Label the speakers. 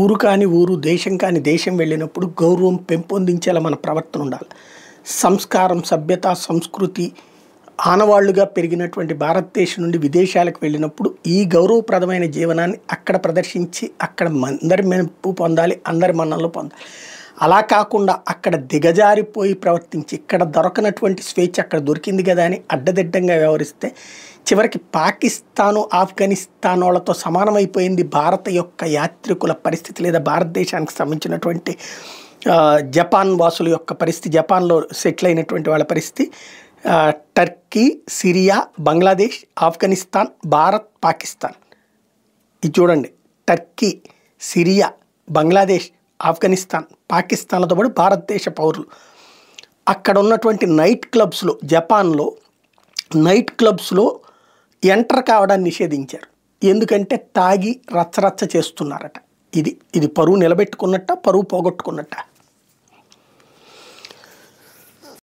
Speaker 1: ఊరు కాని ఊరు, దేశం కాని దేశం వెళ్ళినప్పుడు గౌరవం పెంపొందించేలా మన ప్రవర్తన ఉండాలి. సంస్కారం, సభ్యత, సంస్కృతి ఆనవాళ్లుగా పెరిగినటువంటి భారతదేశం నుండి విదేశాలకు వెళ్ళినప్పుడు ఈ గౌరవప్రదమైన జీవనాన్ని అక్కడ ప్రదర్శించి అక్కడ అందరి మెప్పు పొందాలి, అందరి మన్ననలు పొందాలి. అలా కాకుండా అక్కడ దిగజారిపోయి ప్రవర్తించి ఇక్కడ దొరకనటువంటి స్వేచ్ఛ అక్కడ దొరికింది కదా అని అడ్డదిడ్డంగా వ్యవహరిస్తే చివరికి పాకిస్తాను, ఆఫ్ఘనిస్తాన్ వాళ్ళతో సమానమైపోయింది భారత యొక్క యాత్రికుల పరిస్థితి, లేదా భారతదేశానికి సంబంధించినటువంటి జపాన్ వాసుల యొక్క పరిస్థితి, జపాన్లో సెటిల్ అయినటువంటి వాళ్ళ పరిస్థితి. Turkey, Syria, Bangladesh, Afghanistan, Bharat, Pakistan. ఇది చూడండి, టర్కీ, సిరియా, బంగ్లాదేశ్, ఆఫ్ఘనిస్తాన్, పాకిస్తాన్లతో పాటు భారతదేశ పౌరులు. అక్కడ ఉన్నటువంటి నైట్ క్లబ్స్లో, జపాన్లో నైట్ క్లబ్స్లో ఎంటర్ కావడాన్ని నిషేధించారు. ఎందుకంటే తాగి రచ్చరచ్చ చేస్తున్నారట. ఇది పరువు నిలబెట్టుకున్నట్ట, పరువు పోగొట్టుకున్నట్ట.